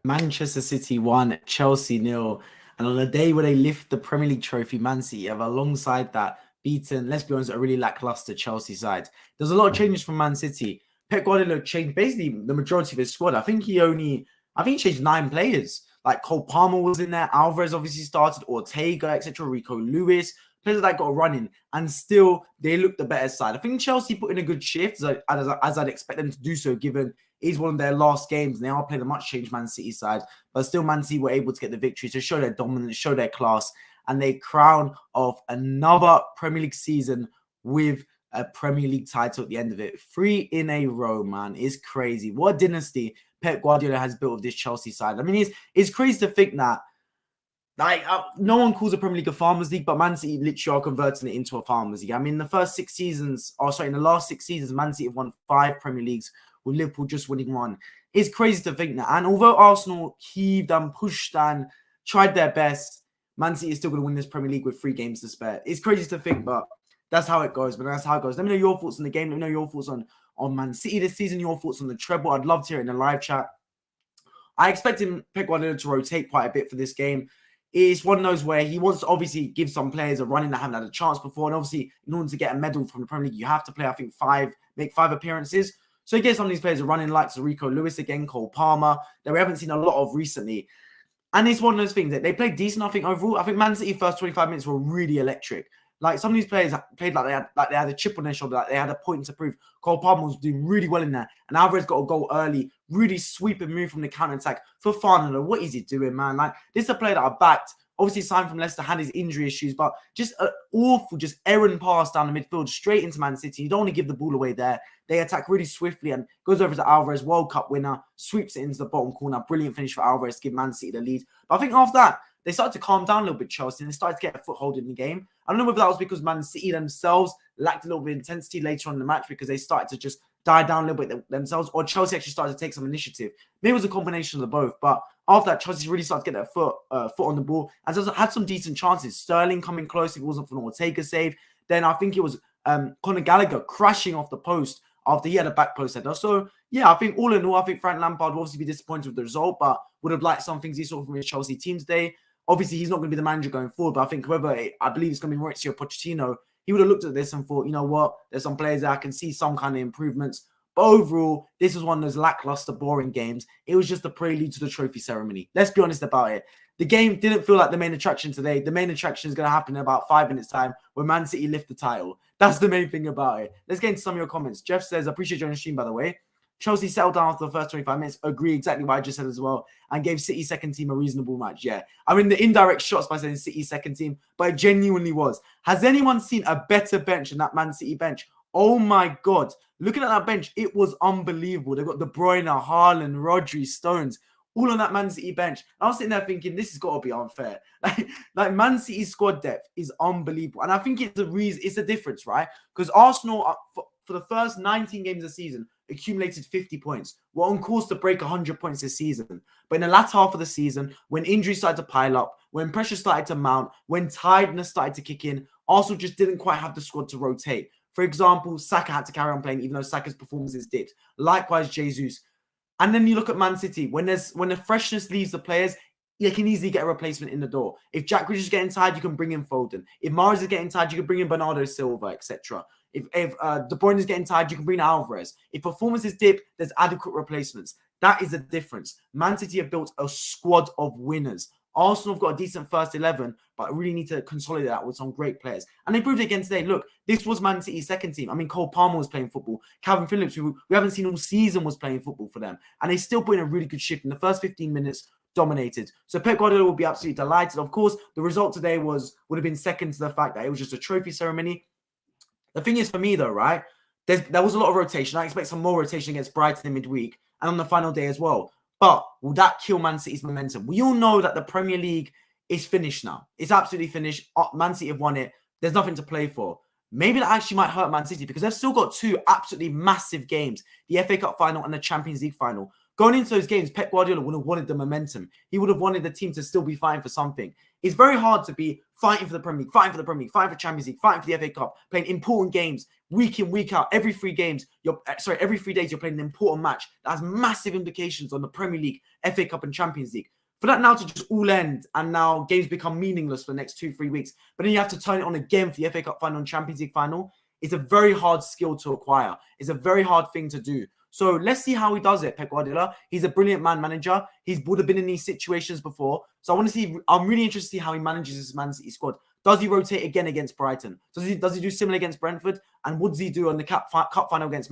Manchester City 1, Chelsea 0. And on a day where they lift the Premier League trophy, Man City have alongside that beaten, let's be honest, a really lackluster Chelsea side. There's a lot of changes from Man City. Pep Guardiola changed basically the majority of his squad. I think he changed 9 players. Like Cole Palmer was in there, Alvarez obviously started, Ortega, etc., Rico Lewis, players that got running, and still they looked the better side. I think Chelsea put in a good shift, as I'd expect them to do so, given it's one of their last games, and they are playing a much changed Man City side. But still, Man City were able to get the victory to show their dominance, show their class, and they crown off another Premier League season with a Premier League title at the end of it. 3 in a row, man. It's crazy. What dynasty Pep Guardiola has built with this Chelsea side. I mean, it's crazy to think that no one calls the Premier League a Farmers League, but Man City literally are converting it into a Farmers League. I mean, in the last 6 seasons, Man City have won 5 Premier Leagues, with Liverpool just winning 1. It's crazy to think that. And although Arsenal heaved and pushed and tried their best, Man City is still going to win this Premier League with 3 games to spare. It's crazy to think, but that's how it goes. But that's how it goes. Let me know your thoughts on the game. Let me know your thoughts on Man City this season, your thoughts on the treble. I'd love to hear it in the live chat. I expect Pep Guardiola to rotate quite a bit for this game. It's one of those where he wants to obviously give some players a run-in that haven't had a chance before. And obviously, in order to get a medal from the Premier League, you have to play, I think, make 5 appearances. So he gives some of these players a run-in, like Rico Lewis again, Cole Palmer, that we haven't seen a lot of recently. And it's one of those things that they played decent, I think, overall. I think Man City first 25 minutes were really electric. Like, some of these players played like they had a chip on their shoulder, like they had a point to prove. Cole Palmer was doing really well in there. And Alvarez got a goal early, really sweeping move from the counter-attack. For Fofana, what is he doing, man? Like, this is a player that I backed. Obviously, signed from Leicester, had his injury issues, but just an awful, errand pass down the midfield, straight into Man City. You don't want to give the ball away there. They attack really swiftly and goes over to Alvarez, World Cup winner, sweeps it into the bottom corner. Brilliant finish for Alvarez to give Man City the lead. But I think after that, they started to calm down a little bit, Chelsea, and they started to get a foothold in the game. I don't know whether that was because Man City themselves lacked a little bit of intensity later on in the match because they started to just die down a little bit themselves, or Chelsea actually started to take some initiative. Maybe it was a combination of the both, but after that, Chelsea really started to get their foot on the ball and had some decent chances. Sterling coming close if it wasn't for an Ortega save. Then I think it was Conor Gallagher crashing off the post after he had a back post header. So, yeah, I think all in all, I think Frank Lampard will obviously be disappointed with the result, but would have liked some things he saw from his Chelsea team today. Obviously, he's not going to be the manager going forward, but I think I believe it's going to be Mauricio Pochettino, he would have looked at this and thought, you know what, there's some players that I can see some kind of improvements. But overall, this was one of those lackluster, boring games. It was just a prelude to the trophy ceremony. Let's be honest about it. The game didn't feel like the main attraction today. The main attraction is going to happen in about 5 minutes' time when Man City lift the title. That's the main thing about it. Let's get into some of your comments. Jeff says, I appreciate you on the stream, by the way. Chelsea settled down after the first 25 minutes. Agree exactly what I just said as well. And gave City's second team a reasonable match. Yeah. I mean, the indirect shots by saying City's second team, but it genuinely was. Has anyone seen a better bench than that Man City bench? Oh my God. Looking at that bench, it was unbelievable. They've got De Bruyne, Haaland, Rodri, Stones, all on that Man City bench. I was sitting there thinking, this has got to be unfair. Like Man City's squad depth is unbelievable. And I think it's the reason, it's the difference, right? Because Arsenal, for the first 19 games of the season, accumulated 50 points. We're on course to break 100 points this season. But in the latter half of the season, when injuries started to pile up, when pressure started to mount, when tiredness started to kick in, Arsenal just didn't quite have the squad to rotate. For example, Saka had to carry on playing even though Saka's performances dipped. Likewise, Jesus. And then you look at Man City. When the freshness leaves the players, you can easily get a replacement in the door. If Jack Grealish is getting tired, you can bring in Foden. If Mahrez is getting tired, you can bring in Bernardo Silva, etc. If De Bruyne is getting tired, you can bring in Alvarez. If performances dip, there's adequate replacements. That is the difference. Man City have built a squad of winners. Arsenal have got a decent first 11, but really need to consolidate that with some great players. And they proved it again today. Look, this was Man City's second team. I mean, Cole Palmer was playing football. Calvin Phillips, who we haven't seen all season, was playing football for them. And they still put in a really good shift. In the first 15 minutes, dominated. So Pep Guardiola will be absolutely delighted. Of course, the result today would have been second to the fact that it was just a trophy ceremony. The thing is, for me, though, right, there was a lot of rotation. I expect some more rotation against Brighton in midweek and on the final day as well. But will that kill Man City's momentum? We all know that the Premier League is finished now. It's absolutely finished. Man City have won it. There's nothing to play for. Maybe that actually might hurt Man City because they've still got 2 absolutely massive games, the FA Cup final and the Champions League final. Going into those games, Pep Guardiola would have wanted the momentum. He would have wanted the team to still be fighting for something. It's very hard to be fighting for the Premier League, fighting for the Premier League, fighting for Champions League, fighting for the FA Cup, playing important games week in, week out. Every 3 days, you're playing an important match that has massive implications on the Premier League, FA Cup, and Champions League. For that now to just all end and now games become meaningless for the next 2-3 weeks, but then you have to turn it on again for the FA Cup final and Champions League final, it's a very hard skill to acquire. It's a very hard thing to do. So let's see how he does it, Pep Guardiola. He's a brilliant manager. He would have been in these situations before. So I want to see, I'm really interested to see how he manages his Man City squad. Does he rotate again against Brighton? Does he do similar against Brentford? And what does he do on the cup final against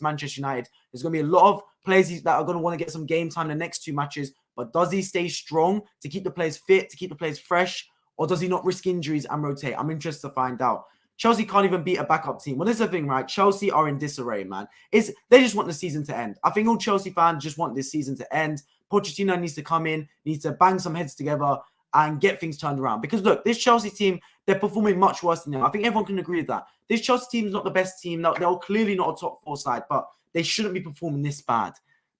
Manchester United? There's going to be a lot of players that are going to want to get some game time in the next 2 matches. But does he stay strong to keep the players fit, to keep the players fresh? Or does he not risk injuries and rotate? I'm interested to find out. Chelsea can't even beat a backup team. Well, this is the thing, right? Chelsea are in disarray, man. They just want the season to end. I think all Chelsea fans just want this season to end. Pochettino needs to come in, needs to bang some heads together and get things turned around. Because look, this Chelsea team, they're performing much worse than them. I think everyone can agree with that. This Chelsea team is not the best team. They're clearly not a top 4 side, but they shouldn't be performing this bad.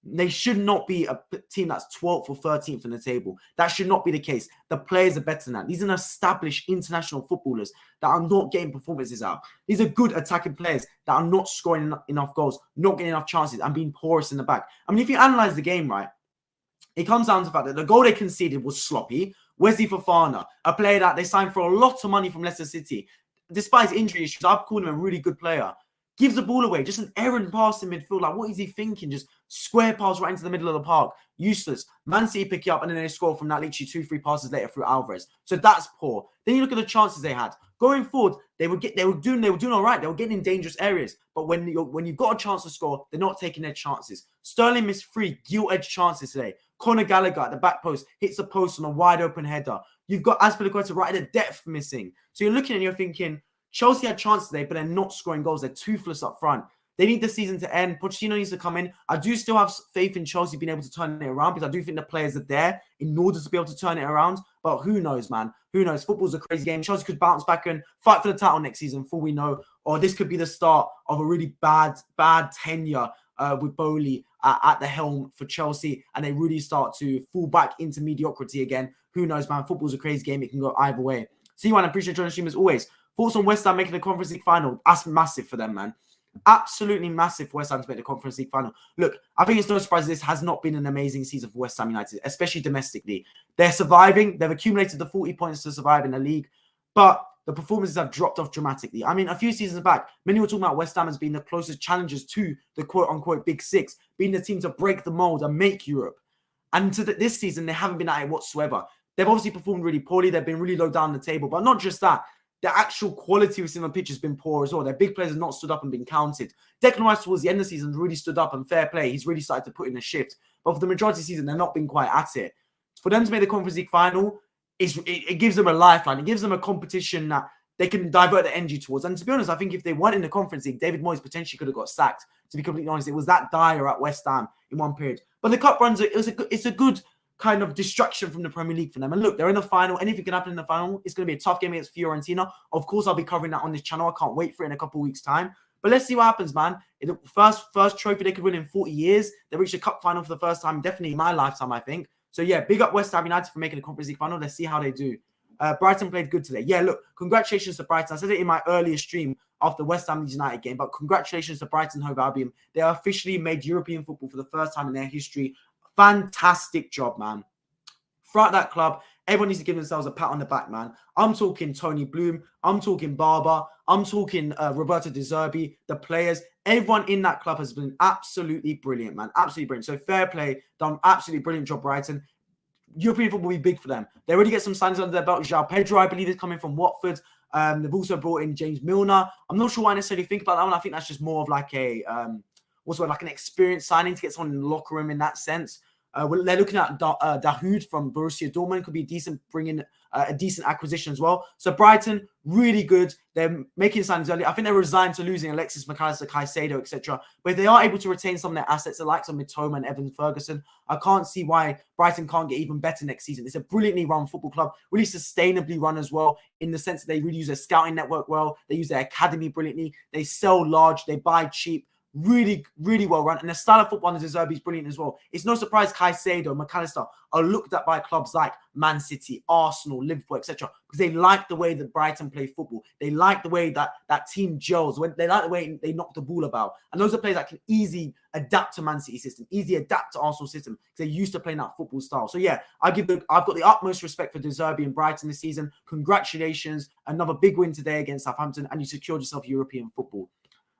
They should not be a team that's 12th or 13th in the table. That should not be the case. The players are better than that. These are established international footballers that are not getting performances out. These are good attacking players that are not scoring enough goals, not getting enough chances, and being porous in the back. I mean, if you analyze the game, right, it comes down to the fact that the goal they conceded was sloppy. Wesley Fofana, a player that they signed for a lot of money from Leicester City, despite his injury issues, I've called him a really good player. Gives the ball away, just an errant pass in midfield. Like, what is he thinking? Just square pass right into the middle of the park. Useless. Man City pick it up and then they score from that literally 2-3 passes later through Alvarez. So that's poor. Then you look at the chances they had. Going forward, they were doing all right. They were getting in dangerous areas. But when you've got a chance to score, they're not taking their chances. Sterling missed 3 gilt-edged chances today. Conor Gallagher at the back post hits the post on a wide open header. You've got Azpilicueta right at the depth missing. So you're looking and you're thinking, Chelsea had chances today, but they're not scoring goals. They're toothless up front. They need the season to end. Pochettino needs to come in. I do still have faith in Chelsea being able to turn it around because I do think the players are there in order to be able to turn it around. But who knows, man? Who knows? Football's a crazy game. Chelsea could bounce back and fight for the title next season, for all we know. Or this could be the start of a really bad tenure with Bowley at the helm for Chelsea, and they really start to fall back into mediocrity again. Who knows, man? Football's a crazy game. It can go either way. See you, man. I appreciate joining the stream as always. Thoughts on West Ham making the Conference League final? That's massive for them, man. Absolutely massive for West Ham to make the Conference League final. Look, I think it's no surprise this has not been an amazing season for West Ham United, especially domestically. They're surviving. They've accumulated the 40 points to survive in the league, but the performances have dropped off dramatically. I mean, a few seasons back, many were talking about West Ham as being the closest challengers to the quote-unquote Big Six, being the team to break the mold and make Europe. And to this season, they haven't been at it whatsoever. They've obviously performed really poorly. They've been really low down the table, but not just that. The actual quality we've seen on pitch has been poor as well. Their big players have not stood up and been counted. Declan Rice towards the end of the season really stood up and fair play. He's really started to put in a shift. But for the majority of the season, they've not been quite at it. For them to make the Conference League final, it gives them a lifeline. It gives them a competition that they can divert the energy towards. And to be honest, I think if they weren't in the Conference League, David Moyes potentially could have got sacked. To be completely honest, it was that dire at West Ham in one period. But the cup runs, it's a good kind of distraction from the Premier League for them. And look, they're in the final. Anything can happen in the final. It's going to be a tough game against Fiorentina. Of course, I'll be covering that on this channel. I can't wait for it in a couple of weeks' time. But let's see what happens, man. The first trophy they could win in 40 years. They reached a cup final for the first time, definitely in my lifetime, I think. So yeah, big up West Ham United for making the Conference League final. Let's see how they do. Brighton played good today. Yeah, look, congratulations to Brighton. I said it in my earlier stream after West Ham United game, but congratulations to Brighton Hove Albion. They officially made European football for the first time in their history. Fantastic job, man. Throughout that club, everyone needs to give themselves a pat on the back, man. I'm talking Tony Bloom. I'm talking Barber. I'm talking Roberto De Zerbi, the players. Everyone in that club has been absolutely brilliant, man. Absolutely brilliant. So fair play. Done absolutely brilliant job, Brighton. European football will be big for them. They already get some signings under their belt. João Pedro, I believe, is coming from Watford. They've also brought in James Milner. I'm not sure why I necessarily think about that one. I think that's just more of like like an experienced signing to get someone in the locker room in that sense. They're looking at Dahoud from Borussia Dortmund. Could be decent, bringing a decent acquisition as well. So Brighton, really good. They're making signings early. I think they're resigned to losing Alexis McAllister, Caicedo, etc. But if they are able to retain some of their assets, the likes of Mitoma and Evan Ferguson, I can't see why Brighton can't get even better next season. It's a brilliantly run football club, really sustainably run as well, in the sense that they really use their scouting network well. They use their academy brilliantly. They sell large. They buy cheap. really, really well run. And the style of football under De Zerbi is brilliant as well. It's no surprise Caicedo, McAllister are looked at by clubs like Man City, Arsenal, Liverpool, etc. because they like the way that Brighton play football. They like the way that that team gels. They like the way they knock the ball about. And those are players that can easily adapt to Man City system, easily adapt to Arsenal system because they're used to playing that football style. So yeah, I've got the utmost respect for De Zerbi and Brighton this season. Congratulations. Another big win today against Southampton, and you secured yourself European football.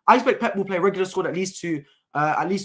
I expect Pep will play regular squad at least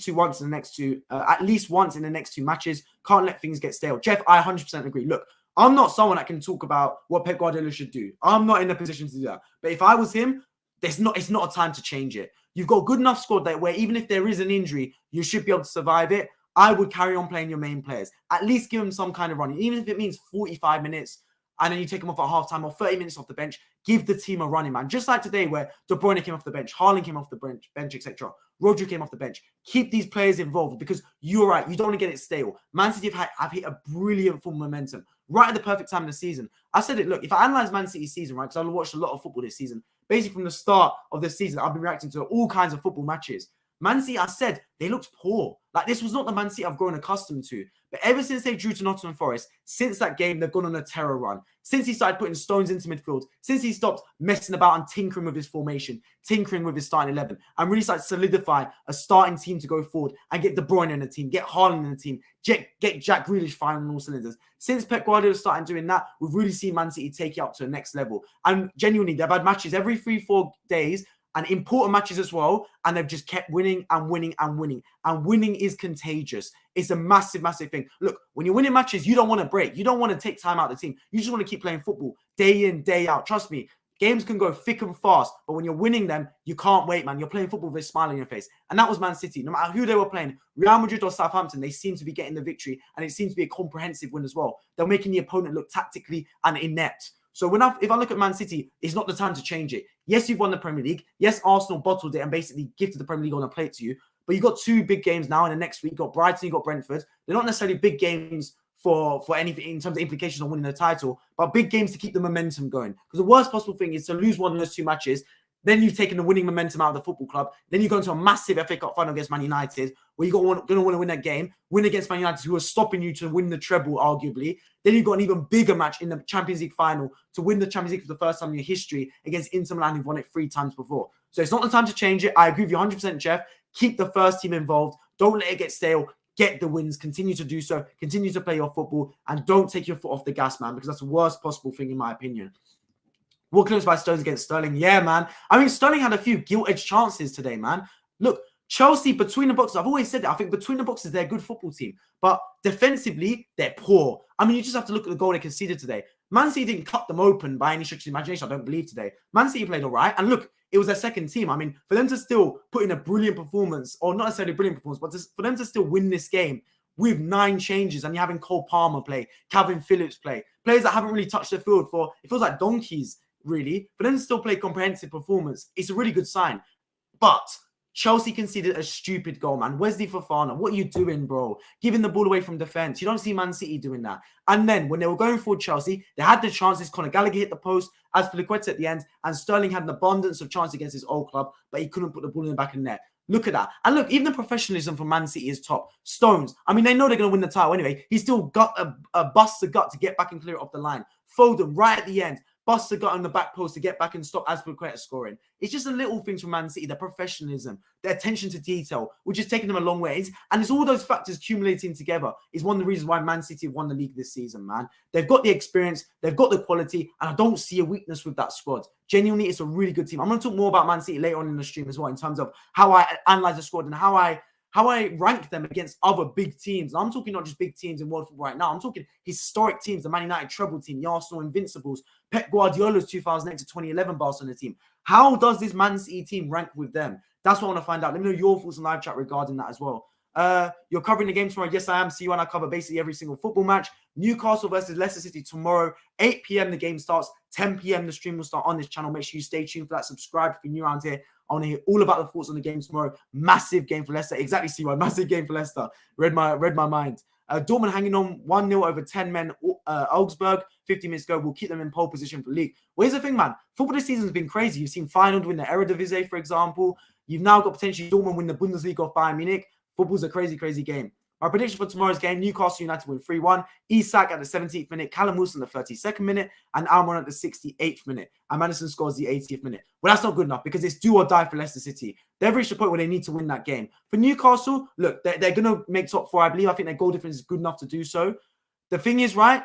once in the next two matches. Can't let things get stale. Jeff, I 100% agree. Look, I'm not someone that can talk about what Pep Guardiola should do. I'm not in a position to do that. But if I was him, it's not a time to change it. You've got a good enough squad that where even if there is an injury, you should be able to survive it. I would carry on playing your main players. At least give them some kind of running, even if it means 45 minutes. And then you take them off at halftime or 30 minutes off the bench. Give the team a running, man. Just like today where De Bruyne came off the bench, Haaland came off the bench, etc. Rodri came off the bench. Keep these players involved because you're right. You don't want to get it stale. Man City have hit a brilliant full momentum right at the perfect time of the season. I said it, look, if I analyze Man City's season, right, because I've watched a lot of football this season, basically from the start of the season, I've been reacting to all kinds of football matches. Man City, I said, they looked poor. Like, this was not the Man City I've grown accustomed to. But ever since they drew to Nottingham Forest, since that game, they've gone on a terror run. Since he started putting stones into midfield, since he stopped messing about and tinkering with his formation, tinkering with his starting 11, and really started solidifying a starting team to go forward and get De Bruyne in the team, get Haaland in the team, get Jack Grealish firing on all cylinders. Since Pep Guardiola started doing that, we've really seen Man City take it up to the next level. And genuinely, they've had matches every 3-4 days, and important matches as well, and they've just kept winning and winning and winning. And winning is contagious. It's a massive, massive thing. Look, when you're winning matches, you don't want to break. You don't want to take time out of the team. You just want to keep playing football day in, day out. Trust me, games can go thick and fast, but when you're winning them, you can't wait, man. You're playing football with a smile on your face. And that was Man City. No matter who they were playing, Real Madrid or Southampton, they seem to be getting the victory, and it seems to be a comprehensive win as well. They're making the opponent look tactically and inept. So if I look at Man City, it's not the time to change it. Yes, you've won the Premier League. Yes, Arsenal bottled it and basically gifted the Premier League on a plate to you. But you've got two big games now, and the next week you've got Brighton, you've got Brentford. They're not necessarily big games for anything in terms of implications on winning the title, but big games to keep the momentum going. Because the worst possible thing is to lose one of those two matches. Then you've taken the winning momentum out of the football club. Then you go into a massive FA Cup final against Man United, where you're going to want to win that game, win against Man United, who are stopping you to win the treble, arguably. Then you've got an even bigger match in the Champions League final to win the Champions League for the first time in your history against Inter Milan, who've won it 3 times before. So it's not the time to change it. I agree with you 100%, Jeff. Keep the first team involved. Don't let it get stale. Get the wins. Continue to do so. Continue to play your football. And don't take your foot off the gas, man, because that's the worst possible thing, in my opinion. What close by Stones against Sterling? Yeah, man. I mean, Sterling had a few gilt-edged chances today, man. Look, Chelsea, between the boxes, I've always said that. I think between the boxes, they're a good football team. But defensively, they're poor. I mean, you just have to look at the goal they conceded today. Man City didn't cut them open by any stretch of the imagination, I don't believe, today. Man City played all right. And look, it was their second team. I mean, for them to still put in a brilliant performance, or not necessarily a brilliant performance, but for them to still win this game with 9 changes, and you're having Cole Palmer play, Calvin Phillips play, players that haven't really touched the field for, it feels like donkeys, really. For them to still play comprehensive performance, it's a really good sign. But Chelsea conceded a stupid goal, man. Wesley Fofana, what are you doing, bro? Giving the ball away from defense. You don't see Man City doing that. And then when they were going for Chelsea, they had the chances. Conor Gallagher hit the post, as Azpilicueta at the end, and Sterling had an abundance of chances against his old club, but he couldn't put the ball in the back of the net. Look at that. And look, even the professionalism from Man City is top. Stones, I mean, they know they're going to win the title anyway. He's still got a bust the gut to get back and clear it off the line. Foden, right at the end, busts the gut on the back post to get back and stop Azpilicueta scoring. It's just the little things from Man City, the professionalism, the attention to detail, which is taking them a long way. And it's all those factors accumulating together is one of the reasons why Man City have won the league this season, man. They've got the experience, they've got the quality, and I don't see a weakness with that squad. Genuinely, it's a really good team. I'm going to talk more about Man City later on in the stream as well, in terms of how I analyze the squad and how I rank them against other big teams. And I'm talking not just big teams in world football right now. I'm talking historic teams, the Man United treble team, the Arsenal Invincibles, Pep Guardiola's 2008 to 2011 Barcelona team. How does this Man City team rank with them? That's what I want to find out. Let me know your thoughts in live chat regarding that as well. You're covering the game tomorrow. Yes, I am. See you, and I cover basically every single football match. Newcastle versus Leicester City tomorrow, 8 p.m. the game starts, 10 p.m. the stream will start on this channel. Make sure you stay tuned for that. Subscribe if you're new around here. I want to hear all about the thoughts on the game tomorrow. Massive game for Leicester. Exactly, CY. Massive game for Leicester. Read my mind. Dortmund hanging on 1-0 over 10 men. Augsburg, 50 minutes ago. We'll keep them in pole position for the league. Well, here's the thing, man. Football this season has been crazy. You've seen Feyenoord win the Eredivisie, for example. You've now got potentially Dortmund win the Bundesliga off Bayern Munich. Football's a crazy, crazy game. Our prediction for tomorrow's game, Newcastle United win 3-1. Isak at the 17th minute, Callum Wilson at the 32nd minute, and Alvarez at the 68th minute. And Maddison scores the 80th minute. Well, that's not good enough because it's do or die for Leicester City. They've reached a point where they need to win that game. For Newcastle, look, they're going to make top 4, I believe. I think their goal difference is good enough to do so. The thing is, right,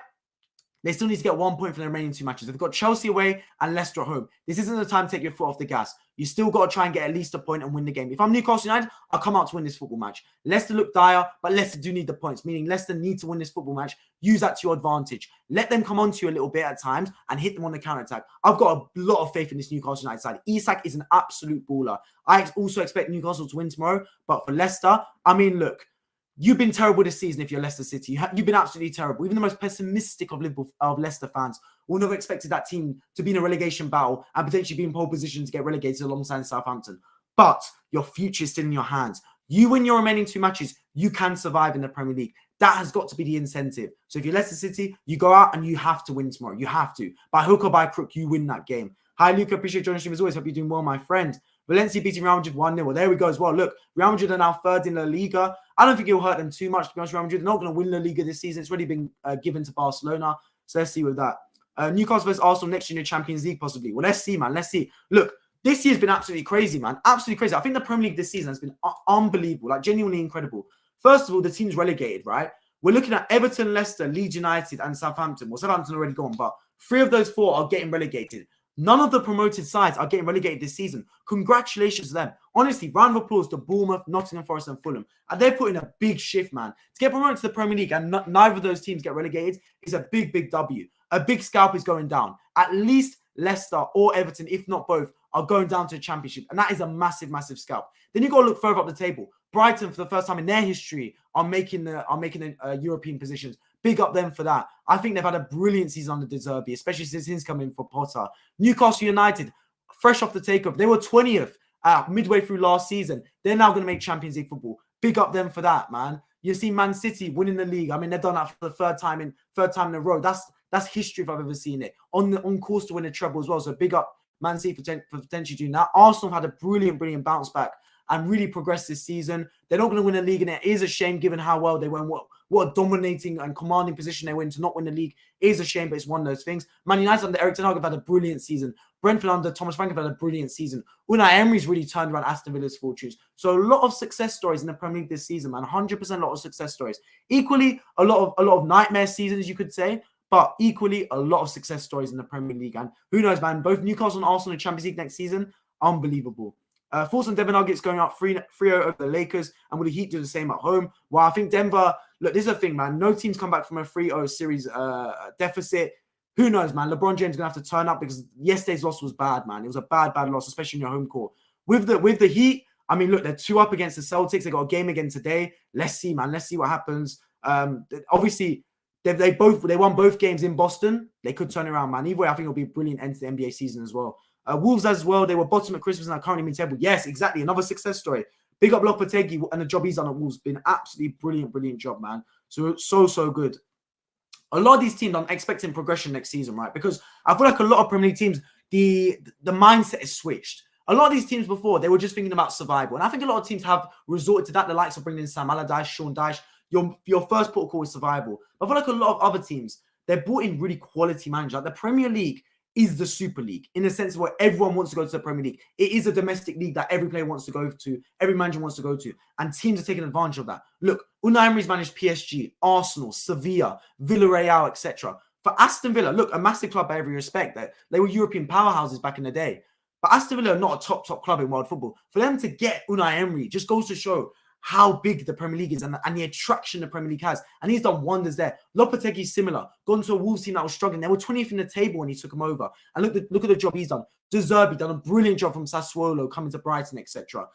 they still need to get 1 point from the remaining 2 matches. They've got Chelsea away and Leicester at home. This isn't the time to take your foot off the gas. You still got to try and get at least a point and win the game. If I'm Newcastle United, I'll come out to win this football match. Leicester look dire, but Leicester do need the points, meaning Leicester need to win this football match. Use that to your advantage. Let them come onto you a little bit at times and hit them on the counter-attack. I've got a lot of faith in this Newcastle United side. Isak is an absolute baller. I also expect Newcastle to win tomorrow, but for Leicester, I mean, look, you've been terrible this season if you're Leicester City. You've been absolutely terrible. Even the most pessimistic of Leicester fans would not have expected that team to be in a relegation battle and potentially be in pole position to get relegated alongside Southampton. But your future is still in your hands. You win your remaining 2 matches, you can survive in the Premier League. That has got to be the incentive. So if you're Leicester City, you go out and you have to win tomorrow. You have to. By hook or by crook, you win that game. Hi, Luca. Appreciate joining the stream as always. Hope you're doing well, my friend. Valencia beating Real Madrid 1-0. Well, there we go as well. Look, Real Madrid are now 3rd in La Liga. I don't think it will hurt them too much, to be honest. Real Madrid are not going to win La Liga this season. It's already been given to Barcelona. So let's see with that. Newcastle versus Arsenal next year in the Champions League, possibly. Well, let's see, man. Let's see. Look, this year's been absolutely crazy, man. Absolutely crazy. I think the Premier League this season has been unbelievable, like genuinely incredible. First of all, the team's relegated, right? We're looking at Everton, Leicester, Leeds United, and Southampton. Well, Southampton already gone, but 3 of those 4 are getting relegated. None of the promoted sides are getting relegated this season. Congratulations to them. Honestly, round of applause to Bournemouth, Nottingham Forest, and Fulham. And they're putting a big shift, man. To get promoted to the Premier League and neither of those teams get relegated is a big, big W. A big scalp is going down. At least Leicester or Everton, if not both, are going down to the Championship. And that is a massive, massive scalp. Then you've got to look further up the table. Brighton, for the first time in their history, are making the European positions. Big up them for that. I think they've had a brilliant season under De Zerbi, especially since he's coming for Potter. Newcastle United, fresh off the takeover. They were 20th midway through last season. They're now going to make Champions League football. Big up them for that, man. You see Man City winning the league. I mean, they've done that for the third time in a row. That's history if I've ever seen it. On course to win a treble as well. So big up Man City for potentially doing that. Arsenal had a brilliant, brilliant bounce back and really progressed this season. They're not going to win the league, and it is a shame given how well they went, what a dominating and commanding position they were in to not win the league. It is a shame, but it's one of those things. Man United under Erik ten Hag have had a brilliant season. Brentford under Thomas Frank have had a brilliant season. Unai Emery's really turned around Aston Villa's fortunes. So a lot of success stories in the Premier League this season, man. 100% a lot of success stories. Equally, a lot of nightmare seasons, you could say, but equally a lot of success stories in the Premier League. And who knows, man? Both Newcastle and Arsenal in the Champions League next season, unbelievable. Force and Denver Nuggets going up 3-0 over the Lakers, and will the Heat do the same at home? Well, I think Denver, look, this is the thing, man. No team's come back from a 3-0 series deficit. Who knows, man? LeBron James is going to have to turn up because yesterday's loss was bad, man. It was a bad, bad loss, especially in your home court. With the Heat, I mean, look, they're 2 up against the Celtics. They got a game again today. Let's see, man. Let's see what happens. Obviously, they won both games in Boston. They could turn around, man. Either way, I think it'll be a brilliant end to the NBA season as well. Wolves as well. They were bottom at Christmas and are currently mid-table. Yes, exactly. Another success story. Big up Lopetegui and the job he's done at Wolves. Been absolutely brilliant, brilliant job, man. So good. A lot of these teams, I'm expecting progression next season, right? Because I feel like a lot of Premier League teams, the mindset is switched. A lot of these teams before, they were just thinking about survival. And I think a lot of teams have resorted to that. The likes of bringing in Sam Allardyce, Sean Dyche. Your first port of call is survival. But I feel like a lot of other teams, they're brought in really quality managers. Like the Premier League is the Super League in the sense where everyone wants to go to the Premier League. It is a domestic league that every player wants to go to, every manager wants to go to, and teams are taking advantage of that. Look, Unai Emery's managed PSG, Arsenal, Sevilla, Villarreal, etc. For Aston Villa, look, a massive club by every respect. They were European powerhouses back in the day. But Aston Villa are not a top club in world football. For them to get Unai Emery just goes to show how big the Premier League is and the attraction the Premier League has. And he's done wonders there. Lopetegui's similar. Gone to a Wolves team that was struggling. They were 20th in the table when he took them over. And look at the job he's done. De Zerbi done a brilliant job from Sassuolo, coming to Brighton, etc.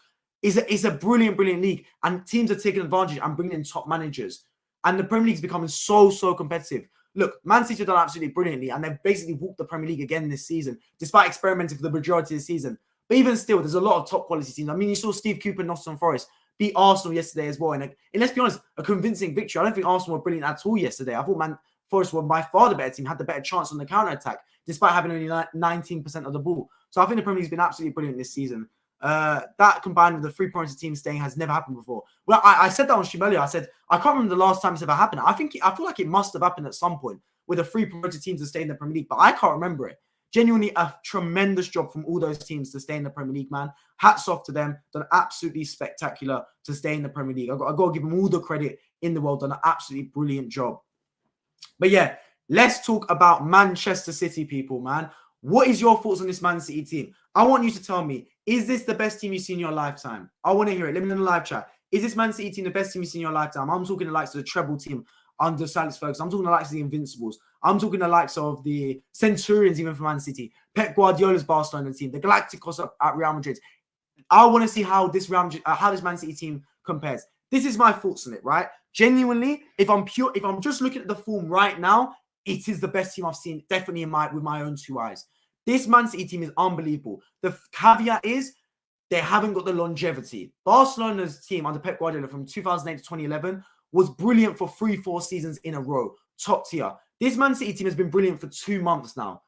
It's a brilliant, brilliant league. And teams are taking advantage and bringing in top managers. And the Premier League's becoming so competitive. Look, Man City have done absolutely brilliantly. And they've basically walked the Premier League again this season, despite experimenting for the majority of the season. But even still, there's a lot of top quality teams. I mean, you saw Steve Cooper, Nottingham Forest, beat Arsenal yesterday as well. And let's be honest, a convincing victory. I don't think Arsenal were brilliant at all yesterday. I thought Forest were by far the better team, had the better chance on the counter-attack, despite having only 19% of the ball. So I think the Premier League's been absolutely brilliant this season. That combined with the 3 promoted team staying has never happened before. Well, I said that on stream earlier. I said I can't remember the last time it's ever happened. I feel like it must have happened at some point with the 3 promoted teams to stay in the Premier League, but I can't remember it. Genuinely a tremendous job from all those teams to stay in the Premier League, man. Hats off to them. Done absolutely spectacular to stay in the Premier League. I've got to give them all the credit in the world. Done an absolutely brilliant job. But yeah, let's talk about Manchester City, people, man. What is your thoughts on this Man City team? I want you to tell me, is this the best team you've seen in your lifetime? I want to hear it. Let me know in the live chat. Is this Man City team the best team you've seen in your lifetime? I'm talking the likes of the treble team under Sir Alex Ferguson. I'm talking the likes of the Invincibles. I'm talking the likes of the Centurions, even for Man City. Pep Guardiola's Barcelona team. The Galacticos at Real Madrid. I want to see how this Man City team compares. This is my thoughts on it, right? Genuinely, if I'm just looking at the form right now, it is the best team I've seen, definitely with my own 2 eyes. This Man City team is unbelievable. The caveat is they haven't got the longevity. Barcelona's team under Pep Guardiola from 2008 to 2011 was brilliant for 3-4 seasons in a row. Top tier. This Man City team has been brilliant for 2 months now.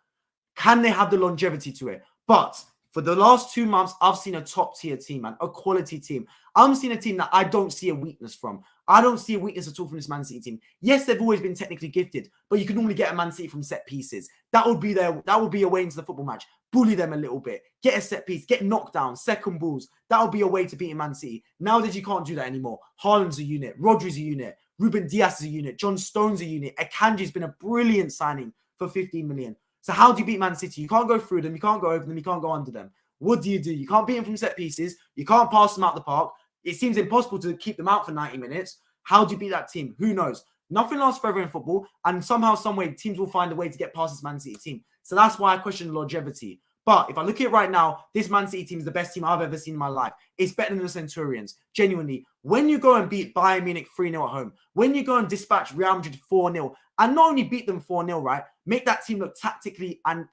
Can they have the longevity to it? But for the last 2 months, I've seen a top tier team, man. A quality team. I'm seeing a team that I don't see a weakness from. I don't see a weakness at all from this Man City team. Yes, they've always been technically gifted, but you can normally get a Man City from set pieces. That would be a way into the football match. Bully them a little bit. Get a set piece. Get knocked down. Second balls. That would be a way to beat Man City. Nowadays, you can't do that anymore. Haaland's a unit. Rodri's a unit. Ruben Dias is a unit. John Stone's a unit. Akanji's been a brilliant signing for 15 million. So how do you beat Man City? You can't go through them. You can't go over them. You can't go under them. What do? You can't beat them from set pieces. You can't pass them out the park. It seems impossible to keep them out for 90 minutes. How do you beat that team? Who knows? Nothing lasts forever in football. And somehow, some way, teams will find a way to get past this Man City team. So that's why I question the longevity. But if I look at it right now, this Man City team is the best team I've ever seen in my life. It's better than the Centurions. Genuinely. When you go and beat Bayern Munich 3-0 at home, when you go and dispatch Real Madrid 4-0, and not only beat them 4-0, right? Make that team look tactically and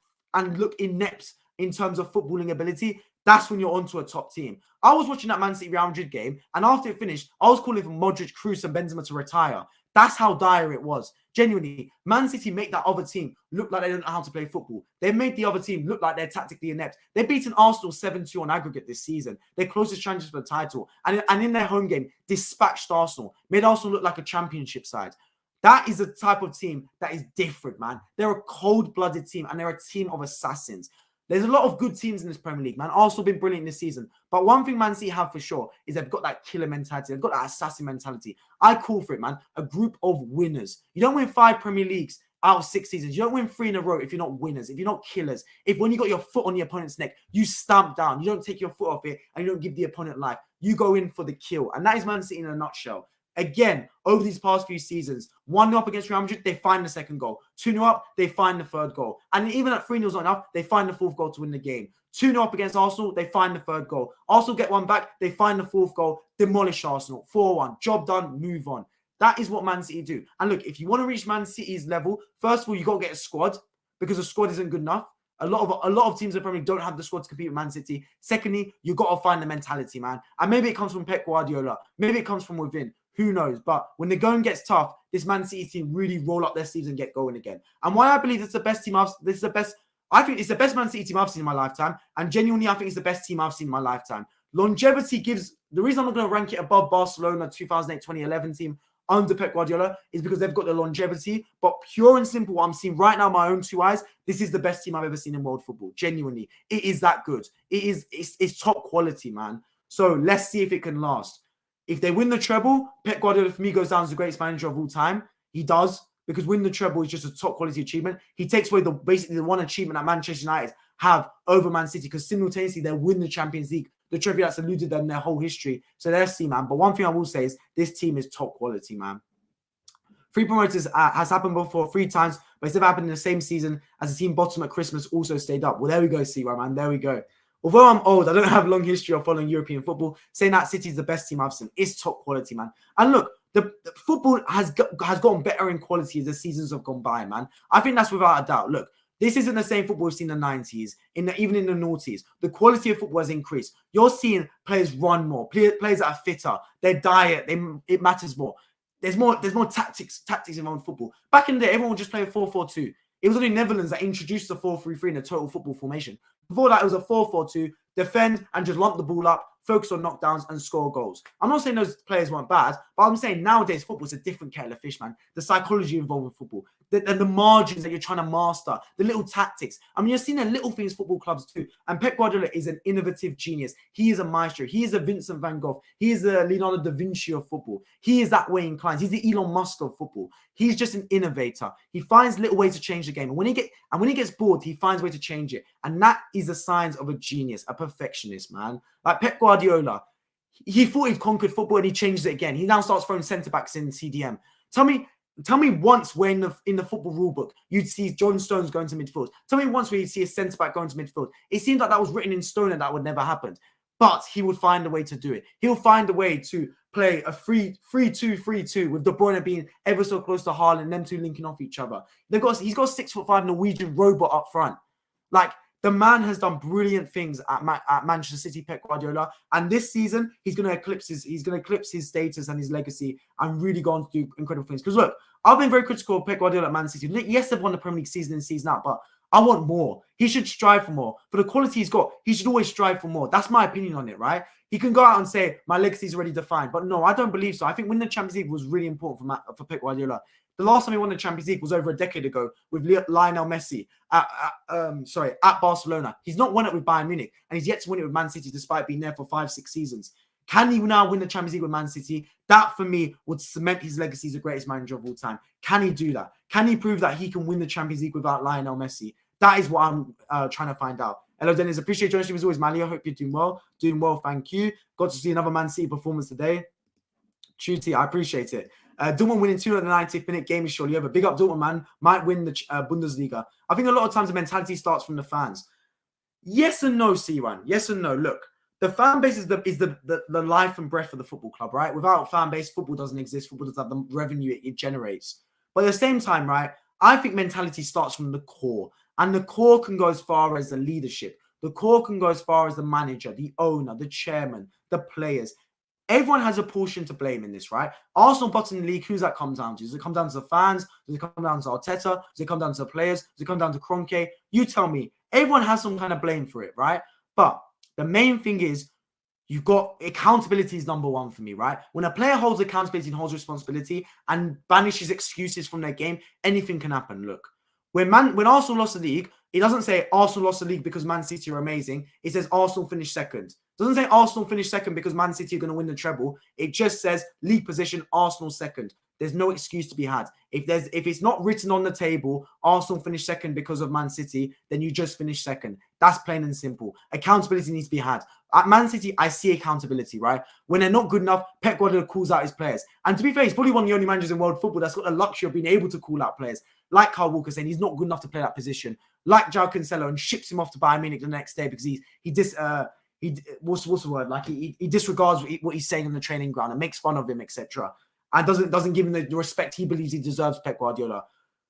look inept in terms of footballing ability, that's when you're onto a top team. I was watching that Man City Real Madrid game, and after it finished, I was calling for Modric, Kroos, and Benzema to retire. That's how dire it was. Genuinely, Man City make that other team look like they don't know how to play football. They made the other team look like they're tactically inept. They've beaten Arsenal 7-2 on aggregate this season. Their closest challenges for the title. And in their home game, dispatched Arsenal. Made Arsenal look like a championship side. That is a type of team that is different, man. They're a cold-blooded team, and they're a team of assassins. There's a lot of good teams in this Premier League, man. Arsenal been brilliant this season. But one thing Man City have for sure is they've got that killer mentality. They've got that assassin mentality. I call for it, man. A group of winners. You don't win 5 Premier Leagues out of 6 seasons. You don't win 3 in a row if you're not winners, if you're not killers. If when you got your foot on the opponent's neck, you stamp down. You don't take your foot off it and you don't give the opponent life. You go in for the kill. And that is Man City in a nutshell. Again, over these past few seasons, 1-0 up against Real Madrid, they find the second goal. 2-0 up, they find the third goal. And even at 3-0 not enough, they find the fourth goal to win the game. 2-0 up against Arsenal, they find the third goal. Arsenal get one back, they find the fourth goal, demolish Arsenal. 4-1, job done, move on. That is what Man City do. And look, if you want to reach Man City's level, first of all, you got to get a squad because the squad isn't good enough. A lot of teams in the Premier League don't have the squad to compete with Man City. Secondly, you got to find the mentality, man. And maybe it comes from Pep Guardiola. Maybe it comes from within. Who knows? But when the going gets tough, this Man City team really roll up their sleeves and get going again. And why I believe it's the best team I think it's the best Man City team I've seen in my lifetime. And genuinely, I think it's the best team I've seen in my lifetime. Longevity gives... The reason I'm not going to rank it above Barcelona 2008-2011 team under Pep Guardiola is because they've got the longevity. But pure and simple, what I'm seeing right now, my own 2 eyes, this is the best team I've ever seen in world football. Genuinely. It is that good. It's top quality, man. So let's see if it can last. If they win the treble, Pep Guardiola for me goes down as the greatest manager of all time. He does, because winning the treble is just a top quality achievement. He takes away basically the one achievement that Manchester United have over Man City, because simultaneously they win the Champions League, the trophy that's eluded them their whole history. So let's see, man. But one thing I will say is this team is top quality, man. 3 promoters has happened before 3 times, but it's never happened in the same season as the team bottom at Christmas also stayed up. Well, there we go, C-Right, man. There we go. Although I'm old, I don't have a long history of following European football. Saying that City is the best team I've seen. It's top quality, man. And look, the football has gotten better in quality as the seasons have gone by, man. I think that's without a doubt. Look, this isn't the same football we've seen in the 90s, even in the noughties. The quality of football has increased. You're seeing players run more, players that are fitter, their diet, it matters more. There's more tactics involved in football. Back in the day, everyone would just play a 4-4-2. It was only Netherlands that introduced the 4-3-3 in a total football formation. Before that, it was a 4-4-2, defend and just lump the ball up, focus on knockdowns and score goals. I'm not saying those players weren't bad, but I'm saying nowadays football is a different kettle of fish, man. The psychology involved in football, the margins that you're trying to master, the little tactics. I mean, you're seeing the little things football clubs do. And Pep Guardiola is an innovative genius. He is a maestro. He is a Vincent van Gogh. He is a Leonardo da Vinci of football. He is that way inclined. He's the Elon Musk of football. He's just an innovator. He finds little ways to change the game. And when he gets bored, he finds a way to change it. And that is the signs of a genius, a perfectionist, man. Like Pep Guardiola, he thought he'd conquered football and he changed it again. He now starts throwing centre-backs in CDM. Tell me once where in the football rule book you'd see John Stones going to midfield. Tell me once where you'd see a centre-back going to midfield. It seemed like that was written in stone and that would never happen. But he would find a way to do it. He'll find a way to play a 3-2-3-2 with De Bruyne being ever so close to Haaland and them two linking off each other. He's got a 6'5" Norwegian robot up front. Like, the man has done brilliant things at Manchester City, Pep Guardiola, and this season he's going to eclipse his status and his legacy and really go on to do incredible things. Because look, I've been very critical of Pep Guardiola at Man City. Yes, they've won the Premier League season in, season out, but I want more. He should strive for more. For the quality he's got, he should always strive for more. That's my opinion on it, right? He can go out and say, my legacy is already defined. But no, I don't believe so. I think winning the Champions League was really important for Pep Guardiola. The last time he won the Champions League was over a decade ago with Lionel Messi at Barcelona. He's not won it with Bayern Munich, and he's yet to win it with Man City despite being there for 5-6 seasons. Can he now win the Champions League with Man City? That, for me, would cement his legacy as the greatest manager of all time. Can he do that? Can he prove that he can win the Champions League without Lionel Messi? That is what I'm trying to find out. Hello, Dennis. Appreciate joining us as always, Mali. I hope you're doing well. Doing well, thank you. Got to see another Man City performance today. Tutti, I appreciate it. Dortmund winning 290th minute game is surely over. Big up Dortmund, man. Might win the Bundesliga. I think a lot of times the mentality starts from the fans. Yes and no, C1. Yes and no. Look, the fan base is the life and breath of the football club, right? Without fan base, football doesn't exist. Football doesn't have the revenue it generates. But at the same time, right, I think mentality starts from the core. And the core can go as far as the leadership. The core can go as far as the manager, the owner, the chairman, the players. Everyone has a portion to blame in this, right? Arsenal bottom the league, who's that come down to? Does it come down to the fans? Does it come down to Arteta? Does it come down to the players? Does it come down to Kroenke? You tell me. Everyone has some kind of blame for it, right? But the main thing is you've got accountability is number one for me, right? When a player holds accountability and holds responsibility and banishes excuses from their game, anything can happen. Look, when Arsenal lost the league, it doesn't say Arsenal lost the league because Man City are amazing. It says Arsenal finished second. It doesn't say Arsenal finished second because Man City are going to win the treble. It just says league position, Arsenal second. There's no excuse to be had. If it's not written on the table, Arsenal finished second because of Man City, then you just finished second. That's plain and simple. Accountability needs to be had. At Man City, I see accountability, right? When they're not good enough, Pep Guardiola calls out his players. And to be fair, he's probably one of the only managers in world football that's got the luxury of being able to call out players. Like Kyle Walker saying he's not good enough to play that position. Like João Cancelo, and ships him off to Bayern Munich the next day because what's the word? Like he disregards what he's saying on the training ground and makes fun of him, etc. And doesn't give him the respect he believes he deserves, Pep Guardiola.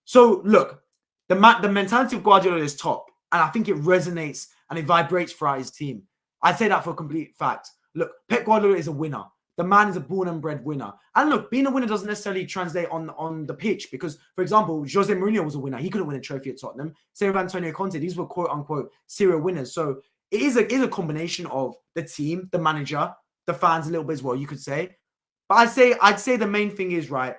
So look, the mentality of Guardiola is top, and I think it resonates and it vibrates throughout his team. I'd say that for a complete fact. Look, Pep Guardiola is a winner. The man is a born and bred winner. And look, being a winner doesn't necessarily translate on the pitch because, for example, Jose Mourinho was a winner. He couldn't win a trophy at Tottenham. Same with Antonio Conte. These were quote-unquote serial winners. So it is a combination of the team, the manager, the fans a little bit as well, you could say. But I'd say the main thing is, right,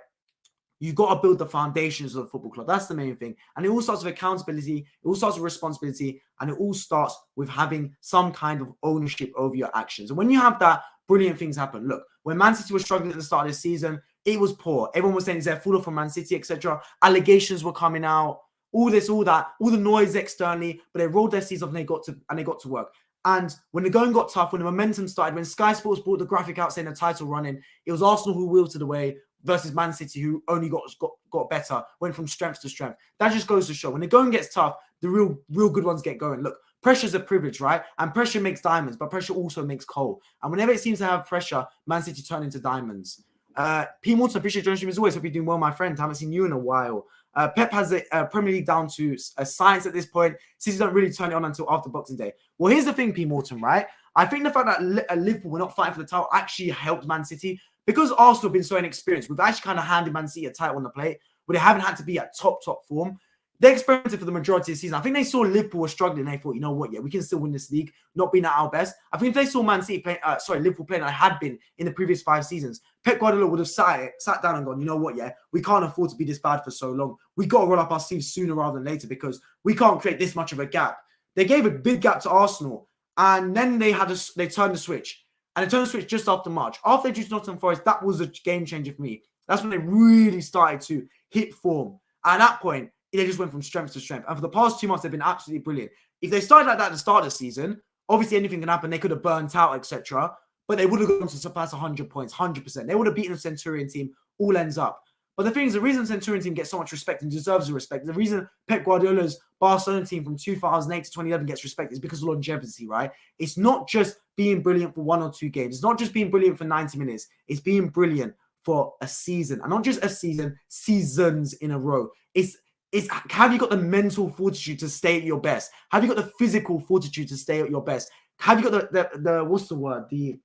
you got to build the foundations of the football club. That's the main thing. And it all starts with accountability. It all starts with responsibility. And it all starts with having some kind of ownership over your actions. And when you have that, brilliant things happen. Look, when Man City was struggling at the start of the season, it was poor. Everyone was saying, is there full from Man City, etc. Allegations were coming out. All this, all that, all the noise externally. But they rolled their sleeves up and they got to work. And when the going got tough, when the momentum started, when Sky Sports brought the graphic out saying the title running, it was Arsenal who wilted away versus Man City who only got better, went from strength to strength. That just goes to show when the going gets tough, the real good ones get going. Look, pressure's a privilege, right? And pressure makes diamonds, but pressure also makes coal. And whenever it seems to have pressure, Man City turn into diamonds. P. Morton, appreciate joining as always. Hope you're doing well, my friend. Haven't seen you in a while. Pep has the Premier League down to a science at this point. City don't really turn it on until after Boxing Day. Well, here's the thing, P. Morton, right? I think the fact that Liverpool were not fighting for the title actually helped Man City. Because Arsenal have been so inexperienced, we've actually kind of handed Man City a title on the plate, but they haven't had to be at top form. They experimented for the majority of the season. I think they saw Liverpool were struggling. They thought, you know what, yeah, we can still win this league, not being at our best. I think if they saw Man City play, Liverpool playing, I had been in the previous 5 seasons, Pep Guardiola would have sat down and gone, you know what, yeah, we can't afford to be this bad for so long. We got to roll up our sleeves sooner rather than later because we can't create this much of a gap. They gave a big gap to Arsenal, and then they turned the switch. And they turned the switch just after March. After they drew to Nottingham Forest, that was a game changer for me. That's when they really started to hit form. And at that point, they just went from strength to strength. And for the past 2 months, they've been absolutely brilliant. If they started like that at the start of the season, obviously anything can happen. They could have burnt out, etc. But they would have gone to surpass 100 points, 100%. They would have beaten the Centurion team, all ends up. But the thing is, the reason Centurion team gets so much respect and deserves the respect, the reason Pep Guardiola's Barcelona team from 2008 to 2011 gets respect is because of longevity, right? It's not just being brilliant for 1 or 2 games. It's not just being brilliant for 90 minutes. It's being brilliant for a season. And not just a season, seasons in a row. It's have you got the mental fortitude to stay at your best? Have you got the physical fortitude to stay at your best? Have you got the what's the word? The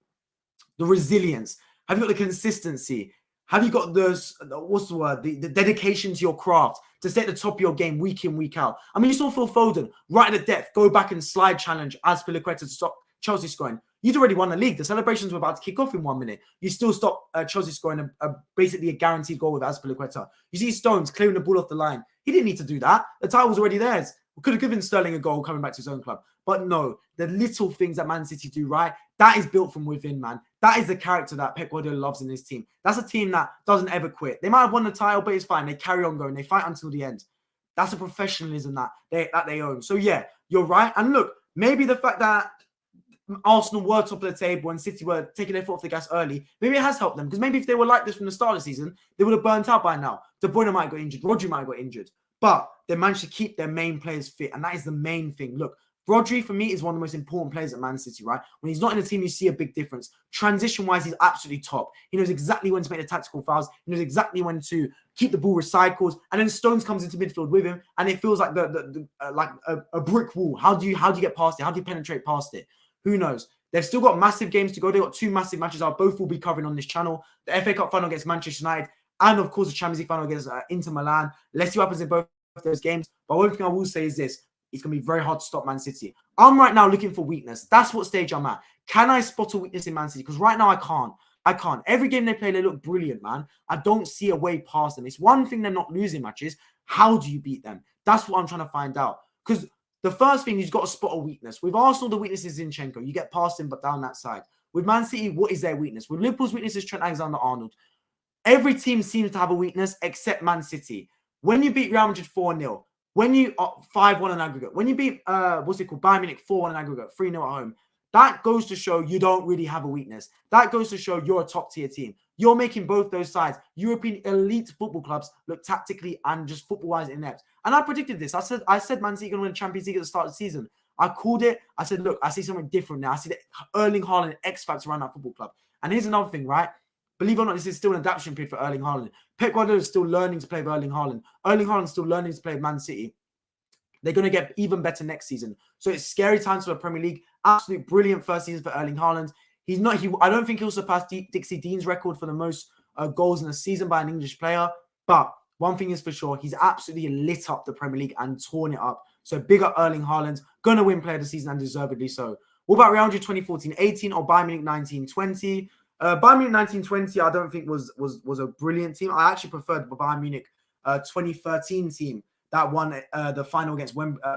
resilience? Have you got the consistency? Have you got the dedication to your craft to stay at the top of your game week in, week out? I mean, you saw Phil Foden right at the depth, go back and slide challenge Azpilicueta to stop Chelsea scoring. You'd already won the league. The celebrations were about to kick off in 1 minute. You still stop Chelsea scoring basically a guaranteed goal with Azpilicueta. You see Stones clearing the ball off the line. He didn't need to do that. The title was already theirs. We could have given Sterling a goal coming back to his own club. But no, the little things that Man City do right, that is built from within, man. That is the character that Pep Guardiola loves in his team. That's a team that doesn't ever quit. They might have won the title, but it's fine. They carry on going. They fight until the end. That's a professionalism that they own. So yeah, you're right. And look, maybe the fact that Arsenal were top of the table and City were taking their foot off the gas early, maybe it has helped them. Because maybe if they were like this from the start of the season, they would have burnt out by now. De Bruyne might have got injured. Rodri might have got injured. But they managed to keep their main players fit. And that is the main thing. Look, Rodri, for me, is one of the most important players at Man City, right? When he's not in the team, you see a big difference. Transition-wise, he's absolutely top. He knows exactly when to make the tactical fouls. He knows exactly when to keep the ball recycled. And then Stones comes into midfield with him, and it feels like like a brick wall. How do you get past it? How do you penetrate past it? Who knows? They've still got massive games to go. They've got 2 massive matches. Both will be covering on this channel. The FA Cup final against Manchester United, and of course the Champions League final against Inter Milan. Let's see what happens in both of those games. But one thing I will say is this. It's going to be very hard to stop Man City. I'm right now looking for weakness. That's what stage I'm at. Can I spot a weakness in Man City? Because right now I can't. Every game they play, they look brilliant, man. I don't see a way past them. It's one thing they're not losing matches. How do you beat them? That's what I'm trying to find out. Because the first thing, you've got to spot a weakness. With Arsenal, the weakness is Zinchenko. You get past him, but down that side. With Man City, what is their weakness? With Liverpool's weakness is Trent Alexander-Arnold. Every team seems to have a weakness except Man City. When you beat Real Madrid 4-0, when you 5-1 in aggregate, when you beat Bayern Munich 4-1 in aggregate, 3-0 at home, that goes to show you don't really have a weakness. That goes to show you're a top tier team. You're making both those sides, European elite football clubs, look tactically and just football-wise inept. And I predicted this. I said Man City going to win the Champions League at the start of the season. I called it. I said, look, I see something different now. I see the Erling Haaland X factor around that football club. And here's another thing, right? Believe it or not, this is still an adaptation period for Erling Haaland. Pep Guardiola is still learning to play with Erling Haaland. Erling Haaland is still learning to play with Man City. They're going to get even better next season. So it's scary times for the Premier League. Absolute brilliant first season for Erling Haaland. I don't think he'll surpass Dixie Dean's record for the most goals in a season by an English player. But one thing is for sure, he's absolutely lit up the Premier League and torn it up. So big up Erling Haaland. Going to win player of the season and deservedly so. What about Real Madrid 2014-18 or Bayern Munich 19-20? Bayern Munich 19-20, I don't think was a brilliant team. I actually preferred the Bayern Munich 2013 team that won the final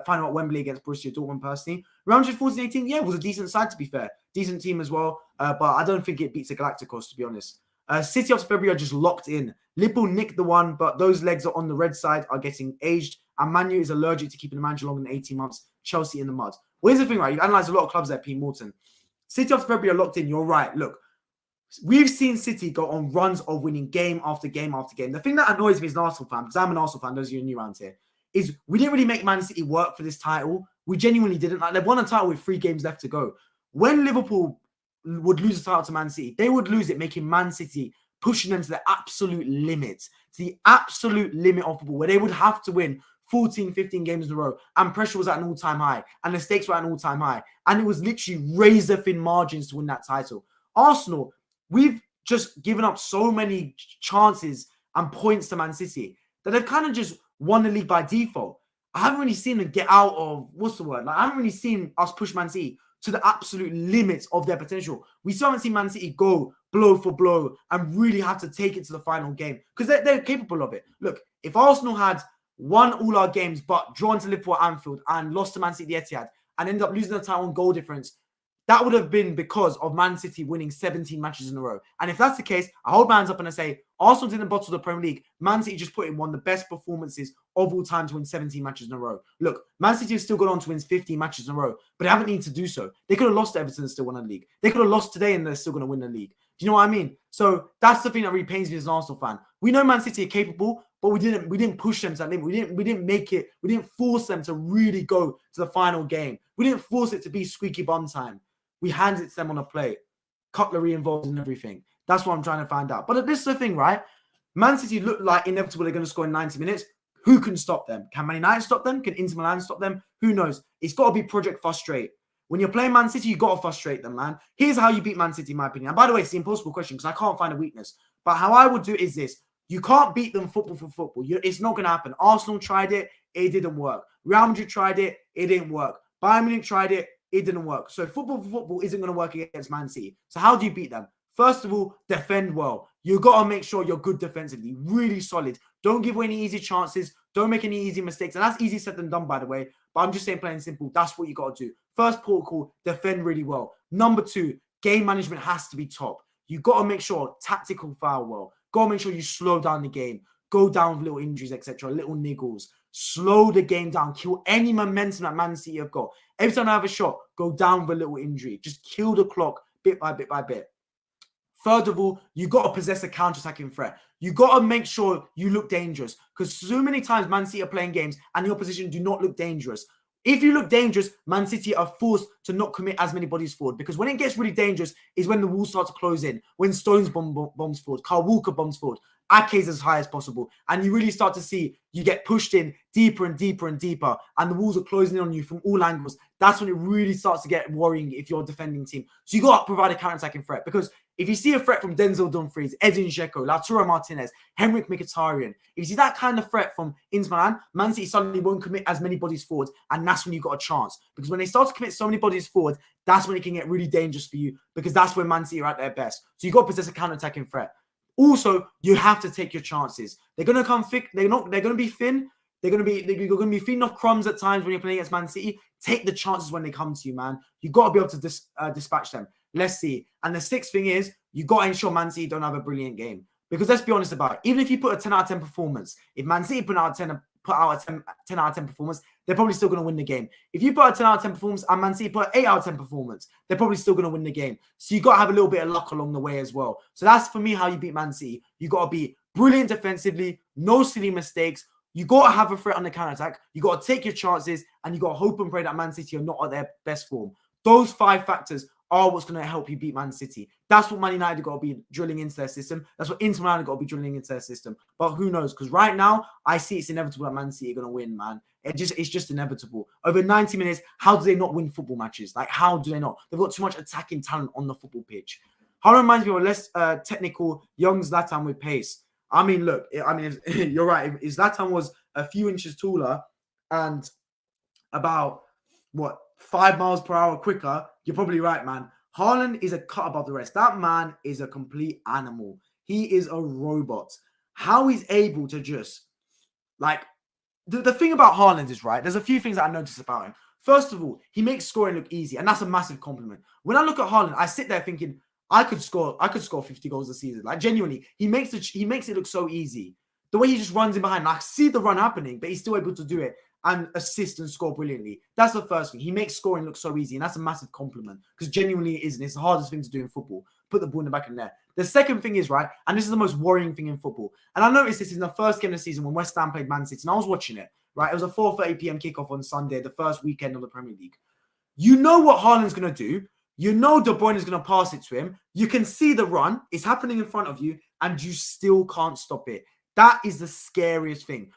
final at Wembley against Borussia Dortmund personally. Real Madrid 14-18, yeah, was a decent side to be fair. Decent team as well, but I don't think it beats the Galacticos, to be honest. City after February are just locked in. Liverpool nicked the one, but those legs are on the red side, are getting aged. And Man U is allergic to keeping the manager longer than 18 months. Chelsea in the mud. Well, here's the thing, right? You've analysed a lot of clubs there, P. Morton. City after February are locked in. You're right. Look, we've seen City go on runs of winning game after game after game. The thing that annoys me as an Arsenal fan, because I'm an Arsenal fan, those of you new around here, is we didn't really make Man City work for this title. We genuinely didn't. Like, they've won a title with 3 games left to go. When Liverpool would lose a title to Man City, they would lose it, making Man City, pushing them to the absolute limit, of football, where they would have to win 14, 15 games in a row, and pressure was at an all-time high, and the stakes were at an all-time high, and it was literally razor-thin margins to win that title. Arsenal, we've just given up so many chances and points to Man City that they've kind of just won the league by default. I haven't really seen them get out of, what's the word? Like, I haven't really seen us push Man City to the absolute limits of their potential. We still haven't seen Man City go blow for blow and really have to take it to the final game because they're capable of it. Look, if Arsenal had won all our games but drawn to Liverpool at Anfield and lost to Man City at the Ethiad and ended up losing the title on goal difference, that would have been because of Man City winning 17 matches in a row. And if that's the case, I hold my hands up and I say, Arsenal didn't bottle the Premier League. Man City just put in one of the best performances of all time to win 17 matches in a row. Look, Man City have still gone on to win 15 matches in a row, but they haven't needed to do so. They could have lost to Everton and still won the league. They could have lost today and they're still going to win the league. Do you know what I mean? So that's the thing that really pains me as an Arsenal fan. We know Man City are capable, but we didn't push them to that limit. We didn't force them to really go to the final game. We didn't force it to be squeaky bum time. We handed it to them on a plate. Cutlery involved in everything. That's what I'm trying to find out. But this is the thing, right? Man City look like inevitable they're going to score in 90 minutes. Who can stop them? Can Man United stop them? Can Inter Milan stop them? Who knows? It's got to be Project Frustrate. When you're playing Man City, you got to frustrate them, man. Here's how you beat Man City, in my opinion. And by the way, it's the impossible question because I can't find a weakness. But how I would do it is this. You can't beat them football for football. It's not going to happen. Arsenal tried it. It didn't work. Real Madrid tried it. It didn't work. Bayern Munich tried it. It didn't work. So football for football isn't going to work against Man City. So how do you beat them? First of all, defend well. You got to make sure you're good defensively, really solid. Don't give away any easy chances. Don't make any easy mistakes. And that's easy said than done, by the way. But I'm just saying, plain and simple, that's what you got to do. First protocol, defend really well. Number two, game management has to be top. You got to make sure tactical foul well. Got to make sure you slow down the game. Go down with little injuries, etc., little niggles. Slow the game down. Kill any momentum that Man City have got. Every time I have a shot, go down with a little injury. Just kill the clock bit by bit by bit. Third of all, you got to possess a counter-attacking threat. You got to make sure you look dangerous because so many times Man City are playing games and the opposition do not look dangerous. If you look dangerous, Man City are forced to not commit as many bodies forward because when it gets really dangerous is when the walls start to close in, when Stones bombs forward, Kyle Walker bombs forward, Ake's as high as possible, and you really start to see you get pushed in deeper and deeper and deeper, and the walls are closing in on you from all angles. That's when it really starts to get worrying if you're a defending team. So you got to provide a counter-attacking threat because if you see a threat from Denzel Dumfries, Edin Dzeko, Lautaro Martinez, Henrik Mkhitaryan, if you see that kind of threat from Inter Milan, Man City suddenly won't commit as many bodies forward, and that's when you got a chance. Because when they start to commit so many bodies forward, that's when it can get really dangerous for you because that's when Man City are at their best. So you got to possess a counter-attacking threat. Also, you have to take your chances. They're going to come thick. They're going to be thin. You're going to be feeding off crumbs at times when you're playing against Man City. Take the chances when they come to you, man. You got to be able to dispatch them. Let's see. And the sixth thing is you got to ensure Man City don't have a brilliant game. Because let's be honest about it. Even if you put a 10 out of 10 performance, if Man City put out a 10 out of 10 performance, they're probably still going to win the game. If you put a 10 out of 10 performance and Man City put an 8 out of 10 performance, they're probably still going to win the game. So you got to have a little bit of luck along the way as well. So that's for me how you beat Man City. You got to be brilliant defensively, no silly mistakes. You got to have a threat on the counter-attack. You got to take your chances and you got to hope and pray that Man City are not at their best form. Those 5 factors are what's going to help you beat Man City. That's what Man United have got to be drilling into their system. That's what Inter Milan have got to be drilling into their system. But who knows? Because right now, I see it's inevitable that Man City are going to win, man. It's just inevitable. Over 90 minutes, how do they not win football matches? Like, how do they not? They've got too much attacking talent on the football pitch. Haaland reminds me of a less technical young Zlatan with pace. I mean, look, you're right. If Zlatan was a few inches taller and about, 5 miles per hour quicker, you're probably right, man. Haaland is a cut above the rest. That man is a complete animal. He is a robot. How he's able to just, the thing about Haaland is, right, there's a few things that I noticed about him. First of all, he makes scoring look easy, and that's a massive compliment. When I look at Haaland, I sit there thinking, I could score 50 goals a season. Like, genuinely, he makes it look so easy. The way he just runs in behind, I see the run happening, but he's still able to do it and assist and score brilliantly. That's the first thing. He makes scoring look so easy, and that's a massive compliment because genuinely it isn't. It's the hardest thing to do in football. Put the ball in the back of the net. The second thing is, right, and this is the most worrying thing in football, and I noticed this in the first game of the season when West Ham played Man City, and I was watching it, right? It was a 4:30 p.m. kickoff on Sunday, the first weekend of the Premier League. You know what Haaland's going to do. You know De Bruyne is going to pass it to him. You can see the run. It's happening in front of you, and you still can't stop it. That is the scariest thing.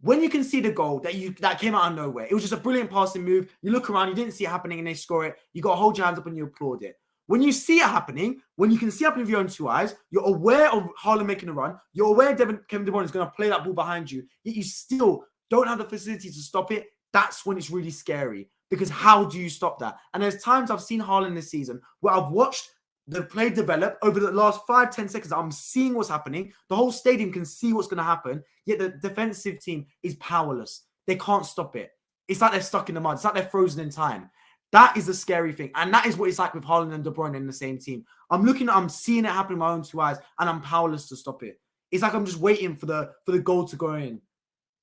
When you can see the goal that came out of nowhere, it was just a brilliant passing move. You look around, you didn't see it happening, and they score it. You got to hold your hands up and you applaud it. When you see it happening, when you can see it happening with your own 2 eyes, you're aware of Haaland making a run. You're aware Kevin De Bruyne is going to play that ball behind you. Yet you still don't have the facility to stop it, that's when it's really scary. Because how do you stop that? And there's times I've seen Haaland this season where I've watched the play develop over the last 5-10 seconds. I'm seeing what's happening. The whole stadium can see what's going to happen, yet the defensive team is powerless. They can't stop it. It's like they're stuck in the mud. It's like they're frozen in time. That is the scary thing. And that is what it's like with Haaland and De Bruyne in the same team. I'm seeing it happen with my own 2 eyes, and I'm powerless to stop it. It's like I'm just waiting for the goal to go in.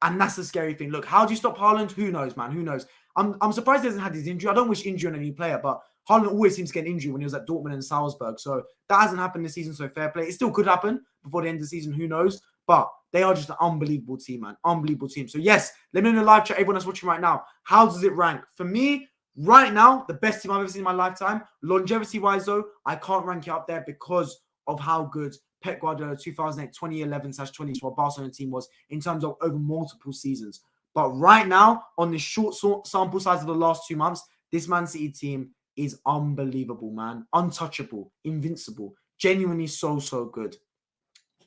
And that's the scary thing. Look, how do you stop Haaland? Who knows, man? Who knows? I'm surprised he hasn't had his injury. I don't wish injury on any player, but Haaland always seems to get an injury when he was at Dortmund and Salzburg. So that hasn't happened this season, so fair play. It still could happen before the end of the season. Who knows? But they are just an unbelievable team, man. Unbelievable team. So yes, let me know in the live chat, everyone that's watching right now. How does it rank? For me, right now, the best team I've ever seen in my lifetime. Longevity-wise, though, I can't rank it up there because of how good Pep Guardiola 2008, 2011/2012 Barcelona team was in terms of over multiple seasons. But right now, on this short sample size of the last 2 months, this Man City team is unbelievable, man. Untouchable, invincible, genuinely so good.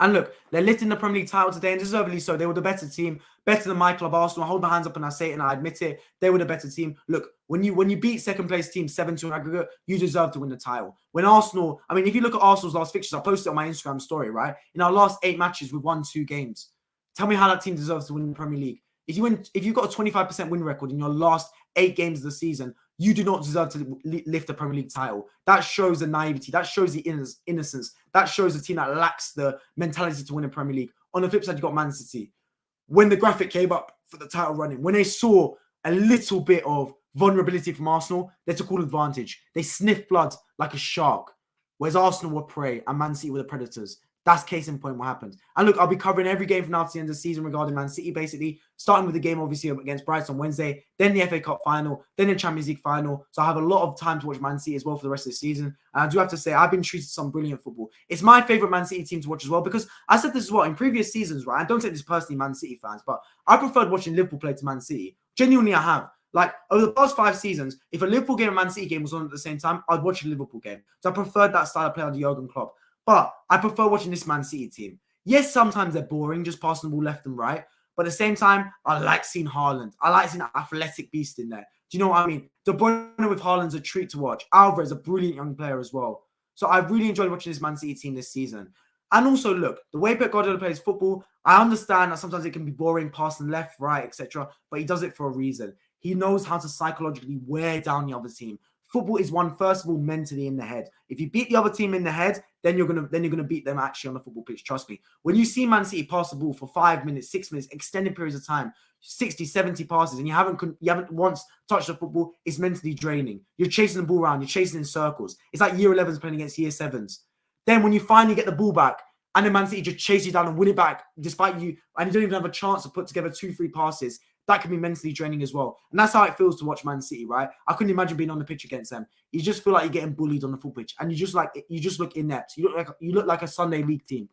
And look, they're lifting the Premier League title today, and deservedly so. They were the better team, better than my club, Arsenal. I hold my hands up and I say it, and I admit it. They were the better team. Look, when you beat second place team 7-2 in aggregate, you deserve to win the title. When Arsenal, I mean, if you look at Arsenal's last fixtures, I posted it on my Instagram story, right? In our last 8 matches, we've won 2 games. Tell me how that team deserves to win the Premier League. If you've got a 25% win record in your last 8 games of the season, you do not deserve to lift the Premier League title. That shows the naivety. That shows the innocence. That shows a team that lacks the mentality to win a Premier League. On the flip side, you got Man City. When the graphic came up for the title running, when they saw a little bit of vulnerability from Arsenal, they took all advantage. They sniffed blood like a shark, whereas Arsenal were prey and Man City were the predators. That's case in point what happened. And look, I'll be covering every game from now to the end of the season regarding Man City, basically, starting with the game, obviously, against Brighton on Wednesday, then the FA Cup final, then the Champions League final. So I have a lot of time to watch Man City as well for the rest of the season. And I do have to say, I've been treated to some brilliant football. It's my favourite Man City team to watch as well, because I said this as well in previous seasons, right? I don't take this personally, Man City fans, but I preferred watching Liverpool play to Man City. Genuinely, I have. Like, over the past 5 seasons, if a Liverpool game and Man City game was on at the same time, I'd watch a Liverpool game. So I preferred that style of play under Jurgen Klopp. But I prefer watching this Man City team. Yes, sometimes they're boring, just passing the ball left and right. But at the same time, I like seeing Haaland. I like seeing that athletic beast in there. Do you know what I mean? De Bruyne with Haaland's a treat to watch. Alvarez, a brilliant young player as well. So I really enjoyed watching this Man City team this season. And also, look, the way Pep Guardiola plays football, I understand that sometimes it can be boring, passing left, right, etc. But he does it for a reason. He knows how to psychologically wear down the other team. Football is won, first of all, mentally in the head. If you beat the other team in the head, then you're gonna beat them actually on the football pitch. Trust me. When you see Man City pass the ball for 5 minutes, 6 minutes, extended periods of time, 60, 70 passes, and you haven't once touched the football, it's mentally draining. You're chasing the ball around, you're chasing in circles. It's like year 11s playing against year 7s. Then when you finally get the ball back, and then Man City just chase you down and win it back, despite you, and you don't even have a chance to put together 2-3 passes. That can be mentally draining as well. And that's how it feels to watch Man City, right? I couldn't imagine being on the pitch against them. You just feel like you're getting bullied on the full pitch. And you just look inept. You look like a Sunday league team.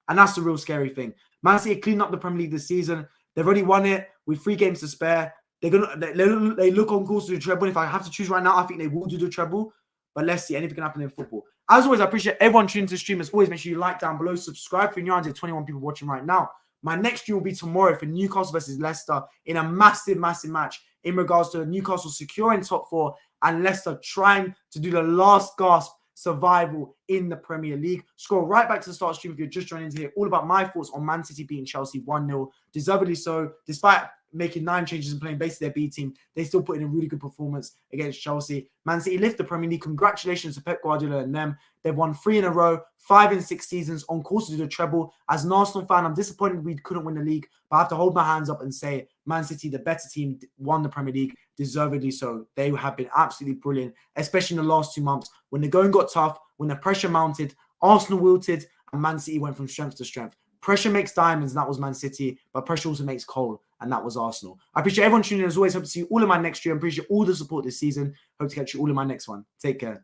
And that's the real scary thing. Man City cleaned up the Premier League this season. They've already won it with 3 games to spare. They look on course to do the treble. If I have to choose right now, I think they will do the treble. But let's see. Anything can happen in football. As always, I appreciate everyone tuning into the stream. As always, make sure you like down below, subscribe if you're new. There's 21 people watching right now. My next stream will be tomorrow for Newcastle versus Leicester in a massive match in regards to Newcastle securing top 4 and Leicester trying to do the last gasp survival in the Premier League. Scroll right back to the start of the stream if you're just joining to hear all about my thoughts on Man City beating Chelsea 1-0. Deservedly so. Despite making 9 changes and playing basically their B team, they still put in a really good performance against Chelsea. Man City lift the Premier League. Congratulations to Pep Guardiola and them. They've won 3 in a row, 5 in 6 seasons, on course to do the treble. As an Arsenal fan, I'm disappointed we couldn't win the league, but I have to hold my hands up and say Man City, the better team, won the Premier League, deservedly so. They have been absolutely brilliant, especially in the last 2 months when the going got tough, when the pressure mounted, Arsenal wilted, and Man City went from strength to strength. Pressure makes diamonds, and that was Man City, but pressure also makes coal, and that was Arsenal. I appreciate everyone tuning in as always. Hope to see you all in my next stream. I appreciate all the support this season. Hope to catch you all in my next one. Take care.